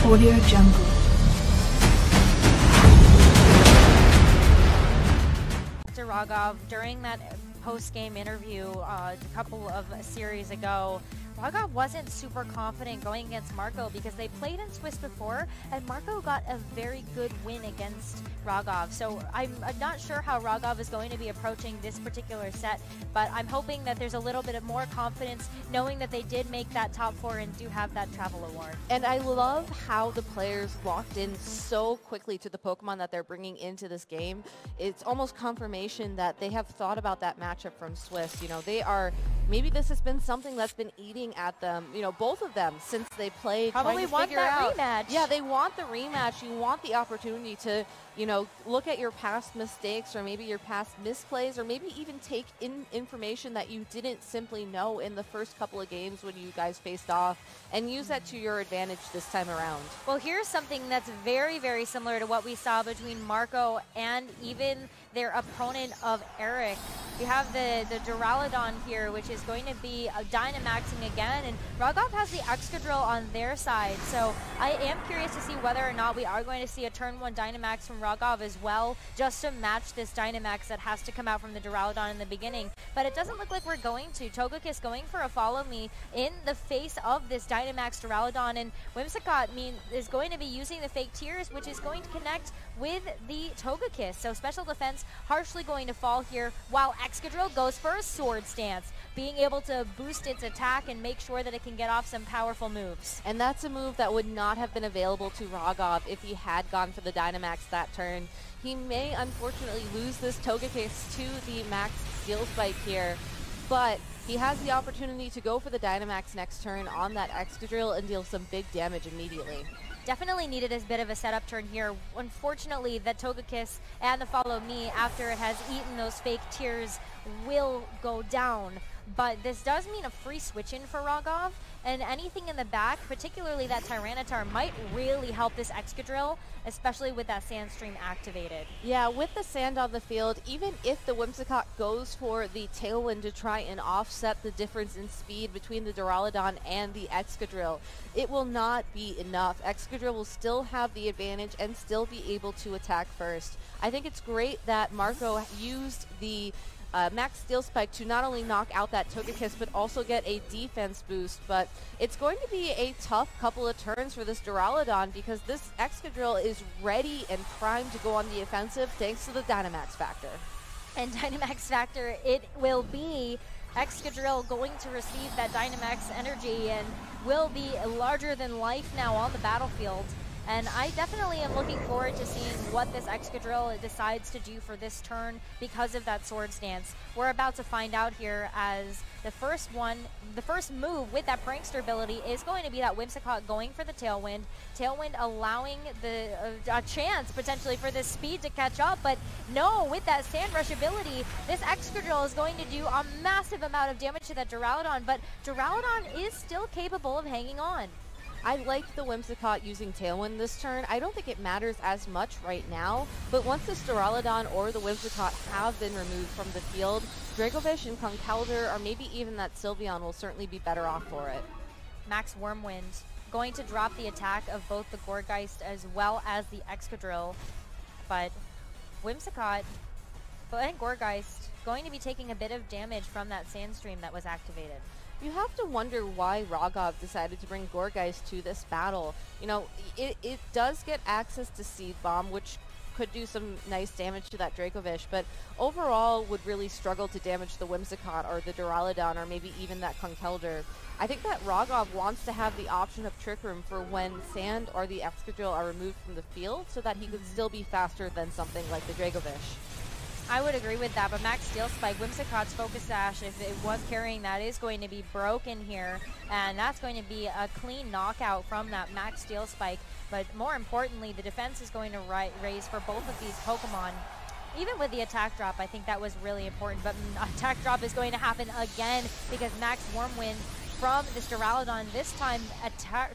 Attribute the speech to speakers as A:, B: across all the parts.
A: Audio Jungle.
B: Raghav, during that post-game interview a couple of series ago, Raghav wasn't super confident going against Marco because they played in Swiss before, and Marco got a very good win against Raghav. So I'm not sure how Raghav is going to be approaching this particular set, but I'm hoping that there's a little bit of more confidence knowing that they did make that top 4 and do have that travel award.
C: And I love how the players locked in so quickly to the Pokemon that they're bringing into this game. It's almost confirmation that they have thought about that matchup from Swiss. You know, they are, maybe this has been something that's been eating at them, you know, both of them since they played.
B: Probably want that rematch.
C: Yeah, they want the rematch. You want the opportunity to, you know, look at your past mistakes or maybe your past misplays or maybe even take in information that you didn't simply know in the first couple of games when you guys faced off and use that to your advantage this time around.
B: Well, here's something that's very, very similar to what we saw between Marco and even their opponent of Eric. You have the Duraludon here, which is going to be Dynamaxing again, and Raghav has the Excadrill on their side, so I am curious to see whether or not we are going to see a turn 1 Dynamax from Raghav as well, just to match this Dynamax that has to come out from the Duraludon in the beginning. But it doesn't look like we're going to. Togekiss going for a follow me in the face of this Dynamax Duraludon, and Whimsicott is going to be using the fake tears, which is going to connect with the Togekiss. So special defense harshly going to fall here, while Excadrill goes for a sword stance, being able to boost its attack and make sure that it can get off some powerful moves.
C: And that's a move that would not have been available to Raghav if he had gone for the Dynamax that turn. He may unfortunately lose this Togekiss to the Max Steel Spike here, but he has the opportunity to go for the Dynamax next turn on that Excadrill and deal some big damage immediately.
B: Definitely needed a bit of a setup turn here. Unfortunately, the Togekiss and the Follow Me, after it has eaten those fake tears, will go down. But this does mean a free switch in for Raghav, and anything in the back, particularly that Tyranitar, might really help this Excadrill, especially with that Sandstream activated.
C: Yeah, with the sand on the field, even if the Whimsicott goes for the Tailwind to try and offset the difference in speed between the Duraludon and the Excadrill, it will not be enough. Excadrill will still have the advantage and still be able to attack first. I think it's great that Marco used the Max Steel Spike to not only knock out that Togekiss, but also get a defense boost. But it's going to be a tough couple of turns for this Duraludon because this Excadrill is ready and primed to go on the offensive thanks to the Dynamax factor.
B: And Dynamax factor, it will be Excadrill going to receive that Dynamax energy and will be larger than life now on the battlefield. And I definitely am looking forward to seeing what this Excadrill decides to do for this turn because of that Sword Stance. We're about to find out here as the first move with that Prankster ability is going to be that Whimsicott going for the Tailwind. Tailwind allowing a chance potentially for this speed to catch up, but no, with that Sand Rush ability, this Excadrill is going to do a massive amount of damage to that Duraludon, but Duraludon is still capable of hanging on.
C: I like the Whimsicott using Tailwind this turn. I don't think it matters as much right now, but once this Duraludon or the Whimsicott have been removed from the field, Dracovish and Conkeldurr, or maybe even that Sylveon, will certainly be better off for it.
B: Max Wormwind going to drop the attack of both the Gourgeist as well as the Excadrill, but Whimsicott and Gourgeist going to be taking a bit of damage from that Sandstream that was activated.
C: You have to wonder why Raghav decided to bring Gourgeist to this battle. You know, it does get access to Seed Bomb, which could do some nice damage to that Dracovish, but overall would really struggle to damage the Whimsicott or the Duraludon or maybe even that Conkeldurr. I think that Raghav wants to have the option of Trick Room for when Sand or the Excadrill are removed from the field so that he could still be faster than something like the Dracovish.
B: I would agree with that, but Max Steel Spike, Whimsicott's Focus Sash, if it was carrying that, is going to be broken here, and that's going to be a clean knockout from that Max Steel Spike. But more importantly, the defense is going to raise for both of these Pokemon. Even with the attack drop, I think that was really important, but attack drop is going to happen again because Max Wormwind from this Duraludon, this time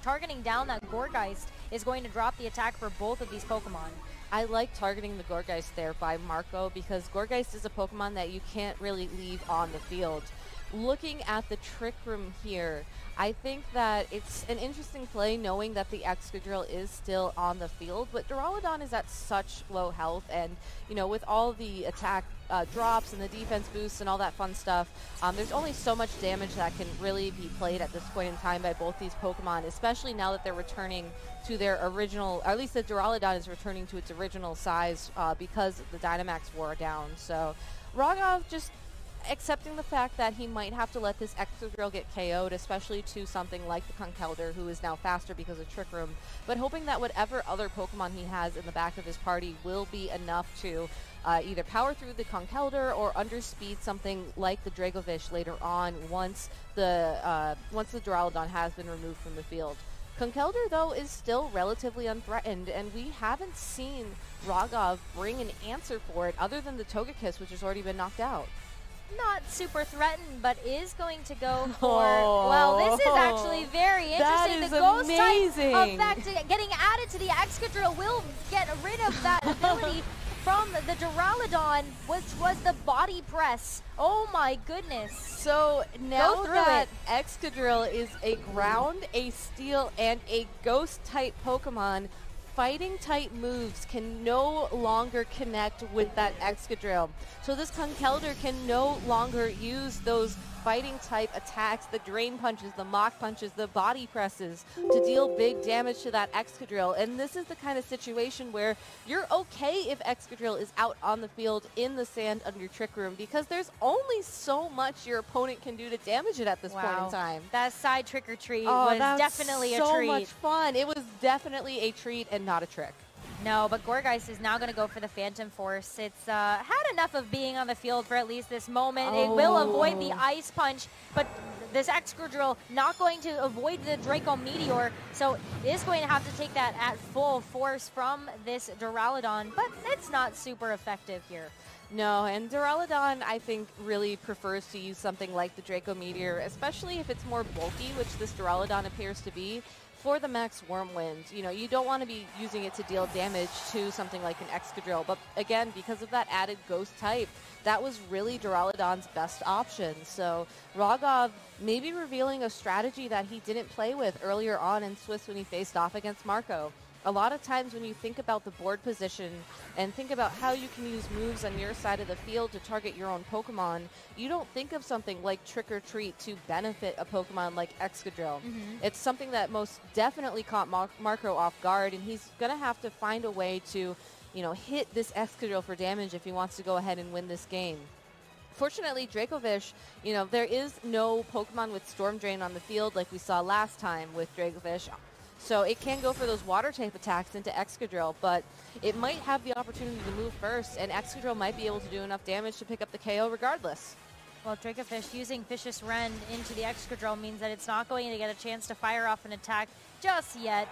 B: targeting down that Gourgeist, is going to drop the attack for both of these Pokemon.
C: I like targeting the Gourgeist there by Marco because Gourgeist is a Pokemon that you can't really leave on the field. looking at the Trick Room here, I think that it's an interesting play knowing that the Excadrill is still on the field, but Duraludon is at such low health, and, you know, with all the attack drops and the defense boosts and all that fun stuff, there's only so much damage that can really be played at this point in time by both these Pokemon, especially now that they're returning to their original, or at least the Duraludon is returning to its original size because the Dynamax wore down. So Raghav just accepting the fact that he might have to let this Excadrill get KO'd, especially to something like the Conkeldurr, who is now faster because of Trick Room, but hoping that whatever other Pokemon he has in the back of his party will be enough to either power through the Conkeldurr or underspeed something like the Dracovish later on once the Duraludon has been removed from the field. Conkeldurr, though, is still relatively unthreatened, and we haven't seen Raghav bring an answer for it other than the Togekiss, which has already been knocked out.
B: Not super threatened, but is going to go for, well, this is actually very interesting.
C: That is
B: the ghost
C: amazing.
B: type effect getting added to the Excadrill will get rid of that ability from the Duraludon, which was the body press. Oh my goodness.
C: So now that Excadrill is a ground, a steel, and a ghost type Pokemon, fighting type moves can no longer connect with that Excadrill. So this Conkeldurr can no longer use those fighting type attacks, the drain punches, the mock punches, the body presses to deal big damage to that Excadrill. And this is the kind of situation where you're okay if Excadrill is out on the field in the sand under Trick Room, because there's only so much your opponent can do to damage it at this point in time.
B: That side trick or treat was definitely a treat.
C: So much fun. It was definitely a treat and not a trick.
B: No, but Gourgeist is now going to go for the Phantom Force. It's had enough of being on the field for at least this moment. It will avoid the Ice Punch, but this Excadrill not going to avoid the Draco Meteor, so it is going to have to take that at full force from this Duraludon, but it's not super effective here.
C: No, and Duraludon, I think, really prefers to use something like the Draco Meteor, especially if it's more bulky, which this Duraludon appears to be, for the max Wyrmwind. You know, you don't want to be using it to deal damage to something like an Excadrill, but again, because of that added ghost type, that was really Duraludon's best option. So Raghav maybe revealing a strategy that he didn't play with earlier on in Swiss when he faced off against Marco. A lot of times when you think about the board position and think about how you can use moves on your side of the field to target your own Pokemon, you don't think of something like Trick or Treat to benefit a Pokemon like Excadrill. It's something that most definitely caught Marco off guard, and he's going to have to find a way to, you know, hit this Excadrill for damage if he wants to go ahead and win this game. Fortunately, Dracovish, you know, there is no Pokemon with Storm Drain on the field like we saw last time with Dracovish. So it can go for those water type attacks into Excadrill, but it might have the opportunity to move first, and Excadrill might be able to do enough damage to pick up the KO regardless.
B: Well, Dracovish using Vicious Rend into the Excadrill means that it's not going to get a chance to fire off an attack just yet,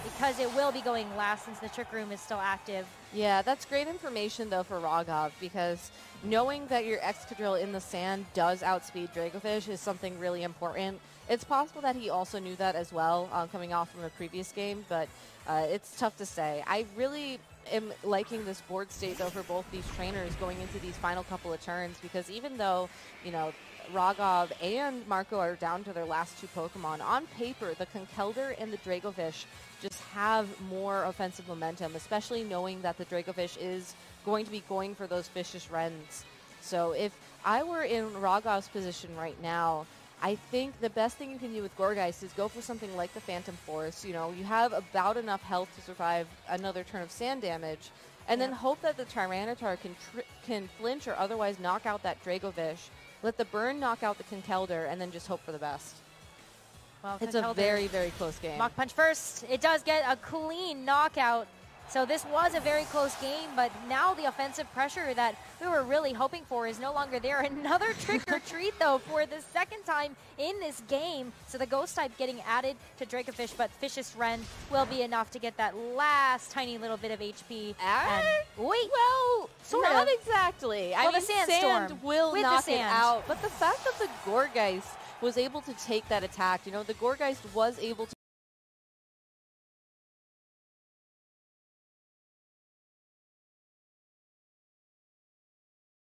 B: because it will be going last since the Trick Room is still active.
C: Yeah, that's great information, though, for Raghav, because knowing that your Excadrill in the sand does outspeed Dracovish is something really important. It's possible that he also knew that as well, coming off from a previous game, but it's tough to say. I really am liking this board state, though, for both these trainers going into these final couple of turns, because even though, you know, Raghav and Marco are down to their last two Pokemon, on paper, the Conkeldurr and the Dracovish just have more offensive momentum, especially knowing that the Dracovish is going to be going for those Vicious Rends. So if I were in Raghav's position right now, I think the best thing you can do with Gourgeist is go for something like the Phantom Force. You know, you have about enough health to survive another turn of sand damage, and then hope that the Tyranitar can flinch or otherwise knock out that Dracovish. Let the burn knock out the Conkeldurr, and then just hope for the best.
B: Well,
C: it's a very, very close game.
B: Mach Punch first. It does get a clean knockout. So this was a very close game, but now the offensive pressure that we were really hoping for is no longer there. Another Trick or Treat, though, for the second time in this game. So the Ghost type getting added to Dracovish, but Vicious Rend will be enough to get that last tiny little bit of HP. Wait,
C: well, not exactly.
B: Well,
C: I mean,
B: the sand
C: will knock it out, but the fact that the Gourgeist was able to take that attack, you know, the Gourgeist was able to